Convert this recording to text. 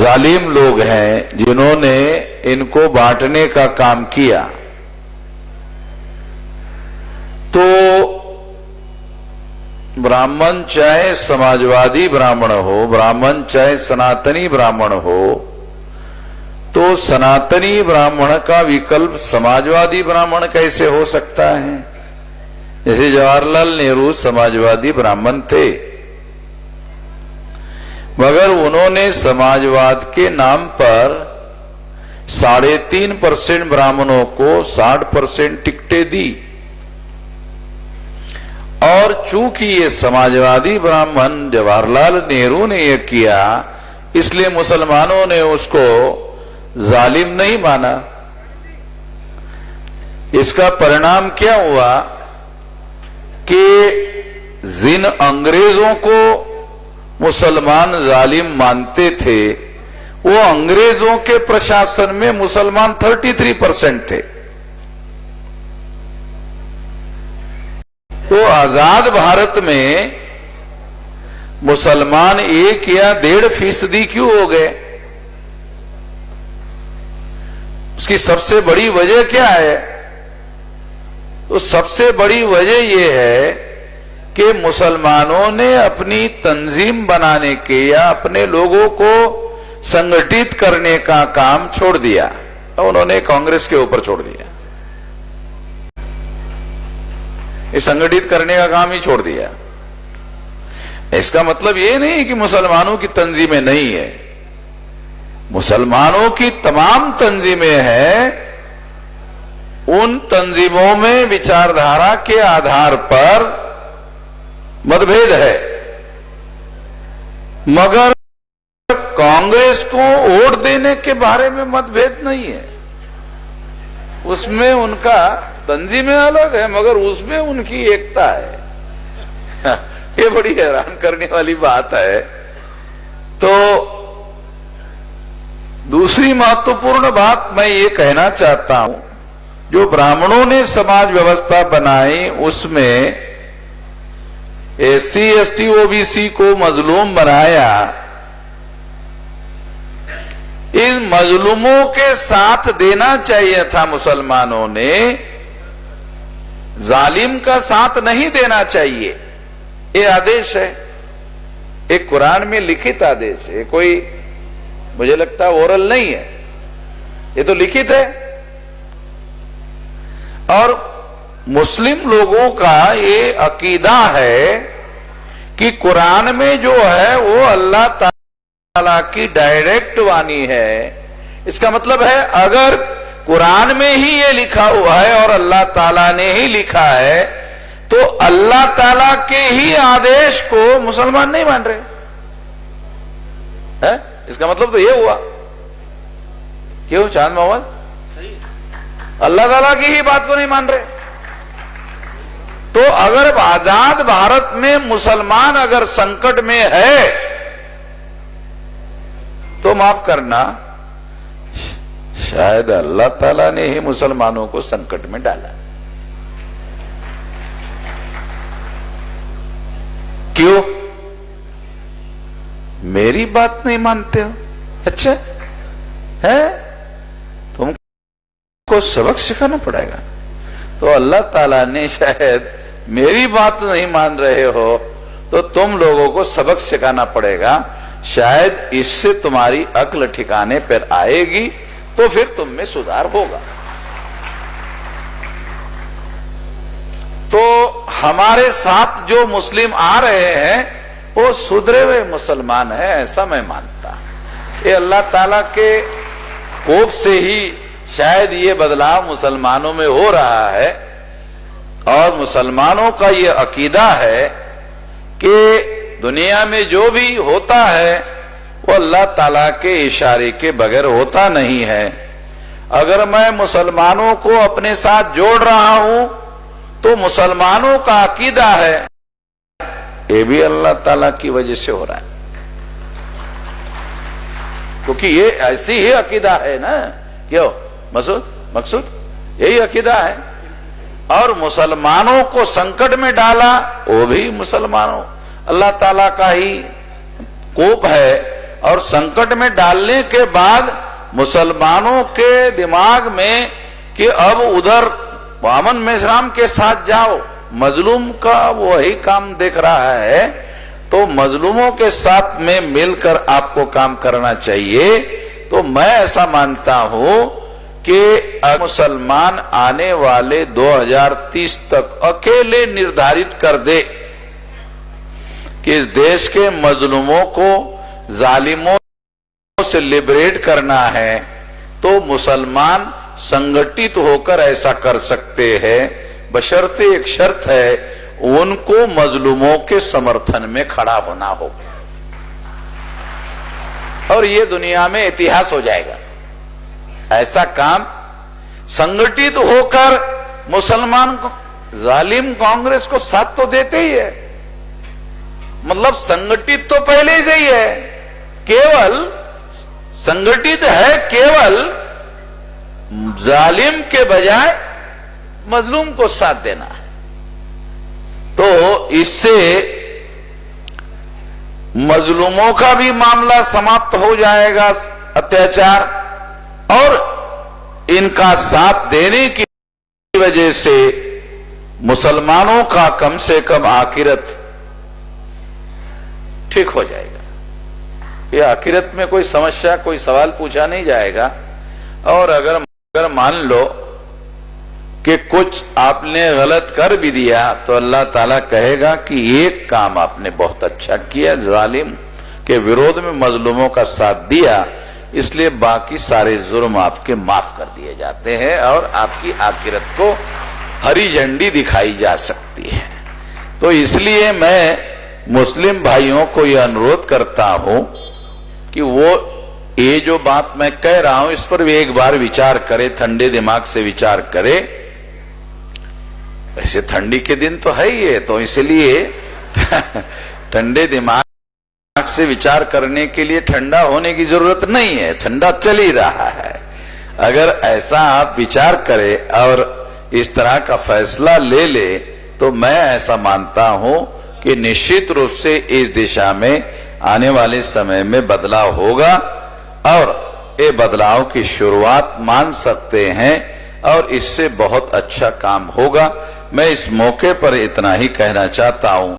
जालिम लोग हैं जिन्होंने इनको बांटने का काम किया। तो ब्राह्मण चाहे समाजवादी ब्राह्मण हो, ब्राह्मण चाहे सनातनी ब्राह्मण हो, तो सनातनी ब्राह्मण का विकल्प समाजवादी ब्राह्मण कैसे हो सकता है? जैसे जवाहरलाल नेहरू समाजवादी ब्राह्मण थे, मगर उन्होंने समाजवाद के नाम पर 3.5% ब्राह्मणों को 60% टिकटें दी। और चूंकि ये समाजवादी ब्राह्मण जवाहरलाल नेहरू ने यह किया, इसलिए मुसलमानों ने उसको जालिम नहीं माना। इसका परिणाम क्या हुआ कि जिन अंग्रेजों को मुसलमान जालिम मानते थे, वो अंग्रेजों के प्रशासन में मुसलमान 33% थे। तो आजाद भारत में मुसलमान 1 या 1.5% क्यों हो गए? उसकी सबसे बड़ी वजह क्या है? तो सबसे बड़ी वजह यह है कि मुसलमानों ने अपनी तंजीम बनाने के या अपने लोगों को संगठित करने का काम छोड़ दिया, तो उन्होंने कांग्रेस के ऊपर छोड़ दिया। ये संगठित करने का काम ही छोड़ दिया। इसका मतलब ये नहीं कि मुसलमानों की तंजीमें नहीं है, मुसलमानों की तमाम तंजीमें हैं। उन तंजीमों में विचारधारा के आधार पर मतभेद है, मगर कांग्रेस को वोट देने के बारे में मतभेद नहीं है। उसमें उनका तंजीमें अलग है, मगर उसमें उनकी एकता है। ये बड़ी हैरान करने वाली बात है। तो दूसरी महत्वपूर्ण बात मैं ये कहना चाहता हूं, जो ब्राह्मणों ने समाज व्यवस्था बनाई उसमें SC ST OBC को मजलूम बनाया। इन मजलूमों के साथ देना चाहिए था मुसलमानों ने, जालिम का साथ नहीं देना चाहिए। ये आदेश है, एक कुरान में लिखित आदेश है, कोई मुझे लगता है ओरल नहीं है, ये तो लिखित है। और मुस्लिम लोगों का ये अकीदा है कि कुरान में जो है वो अल्लाह ताला की डायरेक्ट वाणी है। इसका मतलब है अगर कुरान में ही ये लिखा हुआ है और अल्लाह ताला ने ही लिखा है, तो अल्लाह ताला के ही आदेश को मुसलमान नहीं मान रहे है? इसका मतलब तो ये हुआ, क्यों चांद मोहम्मद? अल्लाह ताला की ही बात को नहीं मान रहे। तो अगर आजाद भारत में मुसलमान अगर संकट में है, तो माफ करना, शायद अल्लाह ताला ने ही मुसलमानों को संकट में डाला। क्यों? मेरी बात नहीं मानते हो? अच्छा है, तुमको सबक सिखाना पड़ेगा। तो अल्लाह ताला ने शायद मेरी बात नहीं मान रहे हो तो तुम लोगों को सबक सिखाना पड़ेगा, शायद इससे तुम्हारी अक्ल ठिकाने पर आएगी, तो फिर तुम में सुधार होगा। तो हमारे साथ जो मुस्लिम आ रहे हैं वो सुधरे हुए मुसलमान है, ऐसा मैं मानता। ये अल्लाह ताला के कोप से ही शायद ये बदलाव मुसलमानों में हो रहा है। और मुसलमानों का ये अकीदा है कि दुनिया में जो भी होता है वो अल्लाह ताला के इशारे के बगैर होता नहीं है। अगर मैं मुसलमानों को अपने साथ जोड़ रहा हूं तो मुसलमानों का अकीदा है, ये भी अल्लाह ताला की वजह से हो रहा है, क्योंकि ये ऐसी ही अकीदा है ना। क्यों मकसूद यही अकीदा है। और मुसलमानों को संकट में डाला, वो भी मुसलमानों अल्लाह ताला का ही कोप है। और संकट में डालने के बाद मुसलमानों के दिमाग में कि अब उधर वामन मेश्राम के साथ जाओ, मजलूम का वही काम देख रहा है, तो मजलूमों के साथ में मिलकर आपको काम करना चाहिए। तो मैं ऐसा मानता हूं कि मुसलमान आने वाले 2030 तक अकेले निर्धारित कर दे कि इस देश के मजलूमों को जालिमों से लिबरेट करना है, तो मुसलमान संगठित होकर ऐसा कर सकते हैं, बशर्ते एक शर्त है, उनको मजलूमों के समर्थन में खड़ा होना होगा। और ये दुनिया में इतिहास हो जाएगा। ऐसा काम संगठित होकर मुसलमान को, जालिम कांग्रेस को साथ तो देते ही है, मतलब संगठित तो पहले से ही है, केवल संगठित है केवल जालिम के बजाय मजलूम को साथ देना है। तो इससे मजलूमों का भी मामला समाप्त हो जाएगा, अत्याचार, और इनका साथ देने की वजह से मुसलमानों का कम से कम आखिरत ठीक हो जाएगा। ये आखिरत में कोई समस्या, कोई सवाल पूछा नहीं जाएगा। और अगर मान लो कि कुछ आपने गलत कर भी दिया तो अल्लाह ताला कहेगा कि एक काम आपने बहुत अच्छा किया, जालिम के विरोध में मजलूमों का साथ दिया, इसलिए बाकी सारे जुर्म आपके माफ कर दिए जाते हैं और आपकी आखिरत को हरी झंडी दिखाई जा सकती है। तो इसलिए मैं मुस्लिम भाइयों को यह अनुरोध करता हूं कि वो ये जो बात मैं कह रहा हूं इस पर भी एक बार विचार करे, ठंडे दिमाग से विचार करे। वैसे ठंडी के दिन तो है ही है, तो इसलिए ठंडे दिमाग से विचार करने के लिए ठंडा होने की जरूरत नहीं है, ठंडा चल ही रहा है। अगर ऐसा आप विचार करें और इस तरह का फैसला ले ले, तो मैं ऐसा मानता हूं कि निश्चित रूप से इस दिशा में आने वाले समय में बदलाव होगा और ये बदलाव की शुरुआत मान सकते हैं और इससे बहुत अच्छा काम होगा। मैं इस मौके पर इतना ही कहना चाहता हूं।